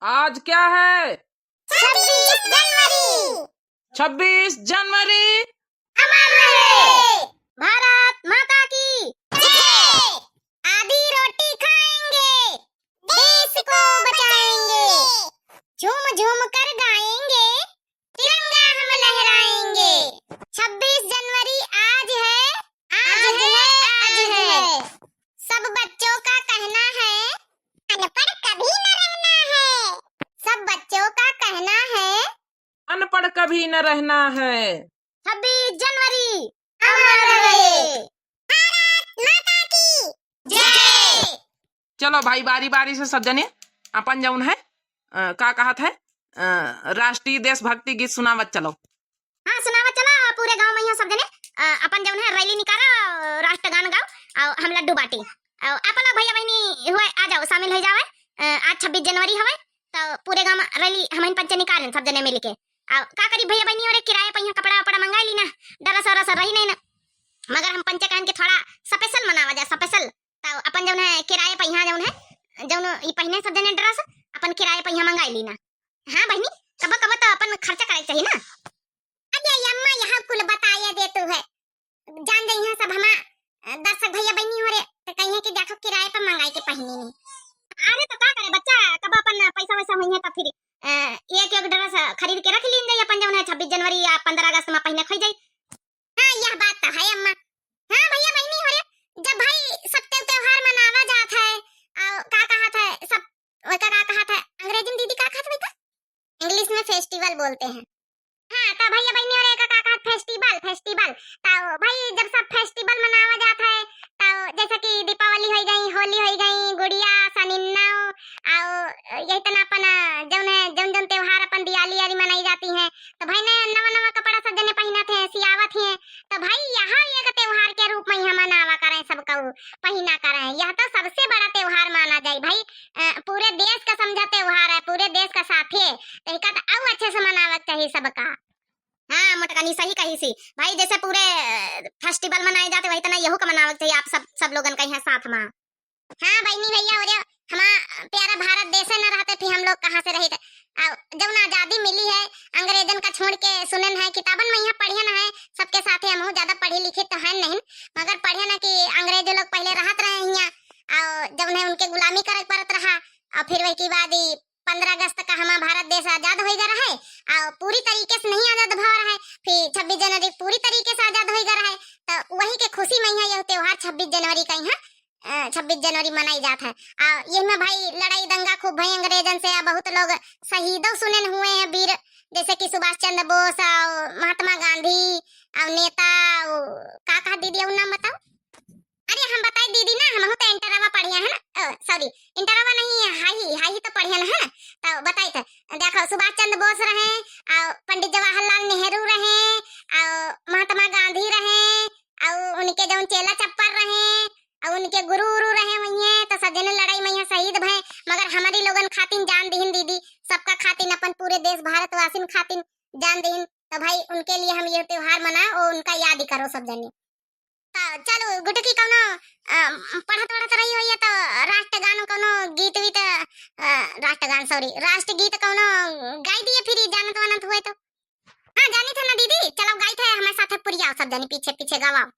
आज क्या है? 26 जनवरी। 26 जनवरी। अमर रहे भारत माता की जय। आधी रोटी खाएंगे, देश को बचाएंगे, झूम झूम कर गाएंगे, तिरंगा हम लहराएंगे। 26 जनवरी आज है, आज है, आज है। सब बच्चों का कहना है, अनपढ़ कभी न रहना है। सब बच्चों का कहना है, अनपढ़ कभी न रहना है। 26 जनवरी अमर रहे भारत माता की जय। चलो भाई, बारी बारी से सब जने अपन जौन है का कहत है राष्ट्रीय देशभक्ति गीत सुनावत चलो। हाँ सुनावत चला। पूरे गांव में यहाँ सब जने अपन जौन है रैली निकालो, राष्ट्रगान गाओ और हम लड्डू बाटी। आप लोग भैया बहनी हुए आ जाओ, शामिल हो जाओ। आज 26 जनवरी हवे तो पूरे गांव में रैली हम पंच निकालें सब जने मिलके। का करी भैया बहनी और किराए पे यहाँ कपड़ा वपड़ा मंगा ली ना, डरा सरा रही नहीं ना, मगर हम पंच कहन के थोड़ा स्पेशल मनावा जाए। स्पेशल तो अपन जौन है किराए पे यहाँ जौन ई पहने सब जने ड्रेस अपन किराए पे यहाँ मंगा ली ना। हाँ बहनी, कब कब तो अपन खर्चा करे चाहिए ना। अरे अम्मा यहाँ कुल बताया दे तू है, जान दे यहाँ सब हमारा दर्शक भैया बहनी हो रे तो कहीं कि देखो किराए पर मंगाई के पहनी नहीं। अरे तो का करे बच्चा, कब अपन पैसा वैसा हुई है तो फिर एक एक ड्रेस खरीद के रख लीन जाए अपन जौन है 26 जनवरी या 15 अगस्त में पहने खोई जाई। हाँ यह बात तो है अम्मा। हाँ भैया बहनी हो रे, जब भाई सब त्योहार मनावा जात है और का कहत है सब का कहत है अंग्रेजी में दीदी का कहत है, इंग्लिश में फेस्टिवल बोलते हैं। हाँ तो भैया बहनी और का कहत फेस्टिवल फेस्टिवल। तो भाई जब सब फेस्टिवल मनावा जाता है तो जैसे कि दीपावली हो गई, होली हो गई, गुड़िया सनिन्ना और यही तना अपन जौन है जौन त्योहार अपन दिवाली वाली मनाई जाती है तो भाई ने नवा नवा कपड़ा सब जने पहनत है, सियावत है। तो भाई यहाँ एक त्योहार के रूप में यहाँ मनावा करें, सबको पहना करें। यह तो सबसे बड़ा त्योहार माना जाए भाई, पूरे देश का समझा त्योहार है, पूरे देश का साथी है तो इसका तो और अच्छे से मनावा चाहिए सबका। हाँ मोटकानी सही कही सी भाई, जैसे पूरे फेस्टिवल मनाए जाते वही तना यहू का मनावा चाहिए आप सब लोगन का यहाँ साथ में। हाँ बहनी भैया और हमारा प्यारा भारत देश न रहते फिर हम लोग कहाँ से रहे थे। जब आजादी मिली है अंग्रेजन का छोड़ के सुनन है किताबन में यहाँ पढ़ियन है सबके साथ हम ज्यादा पढ़े लिखे तो है नहीं, मगर पढ़े ना कि अंग्रेज लोग पहले रहत रहे यहाँ और जब है उनके गुलामी करे पड़त रहा और फिर वही के बाद 15 अगस्त का हमारा भारत देश आजाद हो गया है और पूरी तरीके से नहीं आजाद भा रहा है, फिर 26 जनवरी पूरी तरीके से आजाद हो गया है तो वही के खुशी में यहाँ यह त्योहार 26 जनवरी का यहाँ 26 जनवरी मनाई जाता है। ये में भाई लड़ाई दंगा खूब भई अंग्रेजन से, बहुत लोग शहीदों सुने हुए हैं वीर, जैसे कि सुभाष चंद्र बोस और महात्मा गांधी और नेता का कहा दीदी उन नाम बताओ। अरे हम बताई दीदी ना, हम तो इंटरवा पढ़िया है ना, सॉरी इंटरवा नहीं हाई तो पढ़िया है ना। तो बताई तो देखो सुभाष चंद्र बोस रहे और पंडित जवाहरलाल नेहरू रहे और महात्मा गांधी रहे और उनके जो चेला चप्पर रहे और उनके गुरु रहे हुई हैं तो सजने लड़ाई में यहाँ शहीद भय, मगर हमारी लोगन खातिन जान दीन दीदी, सबका खातिन अपन पूरे देश भारतवासिन खातिन जान दीन। तो भाई उनके लिए हम ये त्योहार मनाओ और उनका याद ही करो सब जने। तो चलो गुटकी कौनो पढ़त वढ़त रही हो तो राष्ट्रगान कौनो गीत भी राष्ट्रगान सॉरी राष्ट्रगीत कौनो गाई दिए फिर जानत वानत हुए तो। हाँ जानी था ना दीदी, चलो गाई थे हमारे साथ पुरिया सब जने पीछे पीछे गवाओ।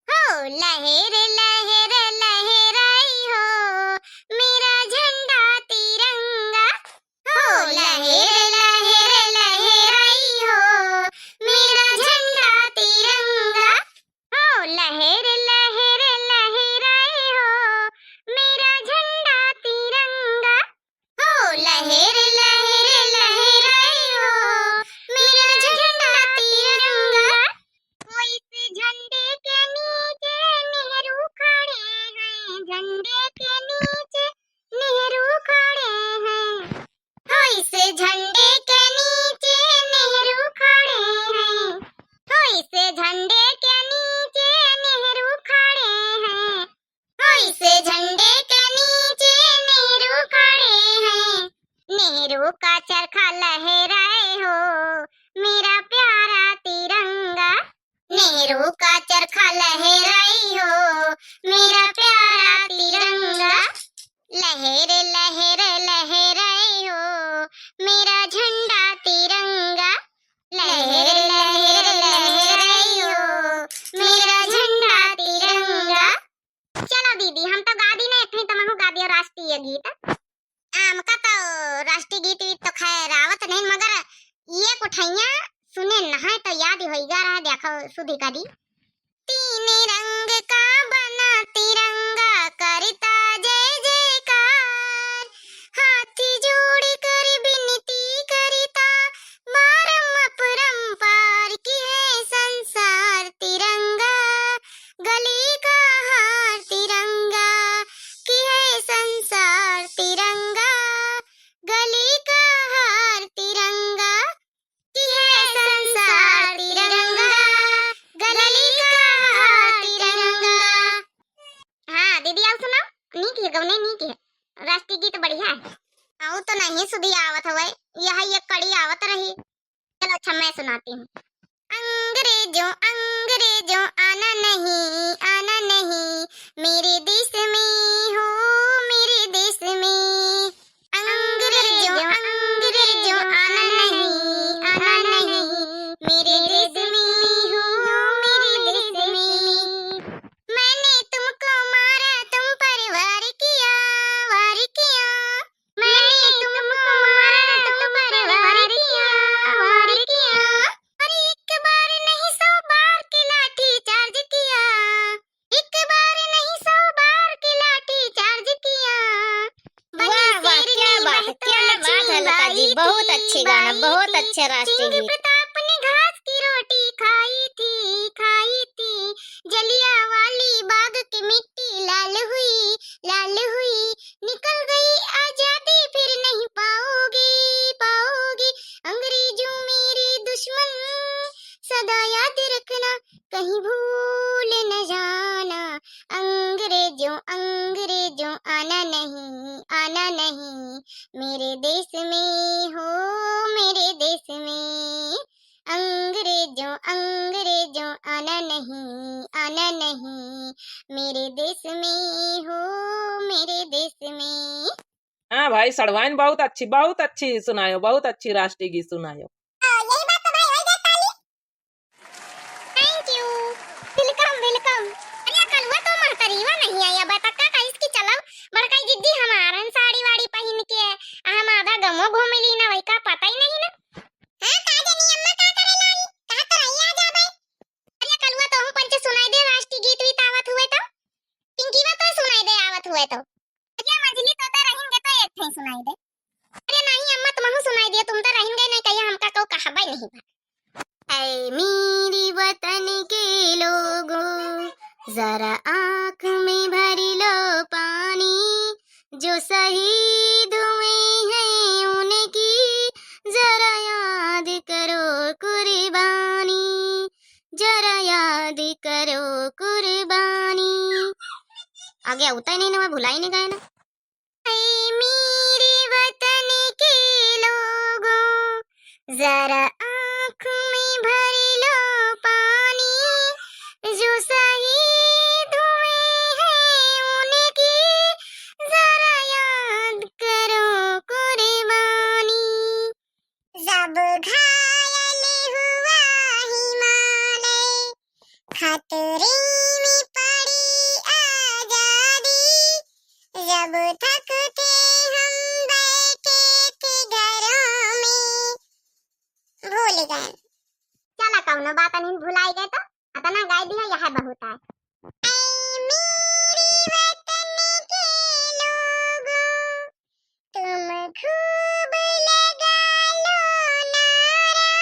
हो लहर लहर लहराई हो मेरा झंडा तिरंगा, हो लहर लहर लहराई हो मेरा झंडा तिरंगा, हो लहर लहर लहराई हो मेरा झंडा तिरंगा, हो लहर लहर लहराई हो मेरा झंडा तिरंगा। कोई इस झंडे के नीचे नेहरू खड़े हैं, झंडे के नीचे नेहरू खड़े हैं, हो इस झंडे के नीचे नेहरू खड़े हैं, हो इस झंडे के नीचे नेहरू खड़े हैं, हो इस झंडे के नीचे नेहरू खड़े हैं। नेहरू का चरखा लहराए हो मेरा प्यारा तिरंगा, नेहरू का चरखा लहराई हो मेरा प्यारा तिरंगा, लहर लहर लहराई हो राष्ट्रीय गीत वीत तो खैर आवत नहीं, मगर ये कुठैया सुने नहाय तो याद होइगा रहा। देखो सुधी करी, तीन रंग का बना तिरंगा करता जय जयकार, हाथी जोड़ कर विनती करता बारम अपरंपार की है संसार तिरंगा, गली का हार तिरंगा की है संसार तिरंगा, गली का हार तिरंगा की है संसार तिरंगा, गली का हार तिरंगा। हाँ दीदी आओ सुनाओ, नीक है गवने, नीक है, राष्ट्रीय गीत बढ़िया है। आओ तो नहीं सुधी आवत हवे, यह एक कड़ी आवत रही। चलो अच्छा मैं सुनाती हूँ। अंग्रेजों अंग्रेजों आना नहीं मेरे देश में हो, मेरे देश में। अंग्रेजों अंग्रेजों आना नहीं मेरे देश में हो, मेरे देश में। मैंने तुमको मारा तुम पर वार किया, वार किया। मैंने तुमको मारा तुम पर वार किया, वार किया। और एक बार नहीं 100 बार के लाठी चार्ज किया, एक बार नहीं 100 बार के लाठी चार्ज किया। वाह वाह क्या बात है लता जी, बहुत अच्छे गाना, बहुत अच्छे राष्ट्रीय गीत। प्रताप ने घास की रोटी खाई थी, जलियांवाला बाग की मिट्टी लाल हुई, निकल गई आजादी फिर नहीं पाओगी। अंग्रेजों मेरे दुश्मन सदा याद रखना, कहीं भूल न जाना। अंग्रेजों अंग्रेजों आना नहीं मेरे देश में हो, मेरे देश में। अंग्रेजों अंग्रेजों आना नहीं मेरे देश में हो, मेरे देश में। हाँ भाई सड़वाइन बहुत अच्छी सुनायो, बहुत अच्छी राष्ट्रीय गीत सुनायो। यही बात तो भाई हो गई ताली। Thank you, welcome. अरे कल हुआ तो महतरीवा नहीं आया, बता का इसकी चलाओ बड़काई जिद्दी हमारन साड़ी वाड़ी पहन के हम आधा गमो घूमेली ना, वही का पता ही नहीं ना। हां का जानी अम्मा का करे लाई, कहा तो रही आ जा भाई। अरे कल हुआ तो हम पंच सुनाई दे राष्ट्रीय गीत भी आवत हुए तो, पिंकी वा तो सुनाई दे आवत हुए तो। अरे मंजली तो रहेंगे तो एक थे सुनाई दे। अरे नहीं अम्मा तुमहु सुनाई दिया, तुम तो रहेंगे नहीं कहिया हमका को कहबे नहीं बा। ऐ मेरी वतन के लोगों जरा आँख में भर लो पानी, जो शहीद हुए हैं उनकी जरा याद करो कुर्बानी, जरा याद करो कुर्बानी। आगे होता ही नहीं ना, मैं भुला ही नहीं गया ना। ऐ मेरे वतन के लोगों जरा आँख में भर लो पानी, जो शहीद हुए हैं उनकी जरा याद करो कुर्बानी। जब घायल हुआ हिमालय, खतरे में पड़ी आजादी, जब थक थे हम बैठे थे घरों में, भूल गए। चला कौनो बात नहीं भुलाई गए तो अतना गाय दिया यह बहुत है। ऐ मेरे वतन के लोगों तुम खूब लगा लो नारा,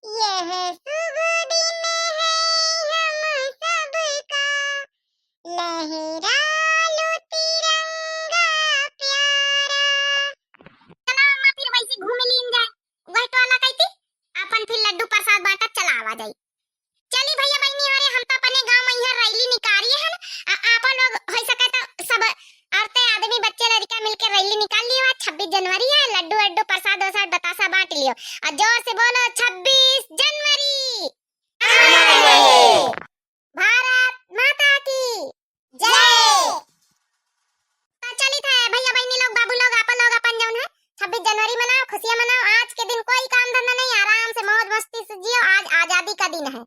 यह शुभ दिन है हम सबका, लहरा लो तिरंगा प्यारा। चला अम्मा फिर वैसे घूमे लीन जाए, वही तो अलग आई थी अपन फिर लड्डू प्रसाद बांटा चला आवा जाई। चली भैया बहनी अरे हम तो अपने गांव में यहाँ रैली निकाली है ना, आपन लोग हो सके तो सब औरतें आदमी बच्चे लड़का मिलकर रैली निकाल लियो। आज 26 जनवरी है, लड्डू वड्डू प्रसाद वसाद बतासा बांट लियो और जोर से बोलो 26 जनवरी भारत माता की जय। तो चली था भैया बहनी लोग बाबू लोग आपन लोग अपन जौन है 26 जनवरी मनाओ, खुशियां मनाओ। आज के दिन कोई काम धंधा नहीं, आराम से मौज मस्ती से जियो, आज आजादी का दिन है।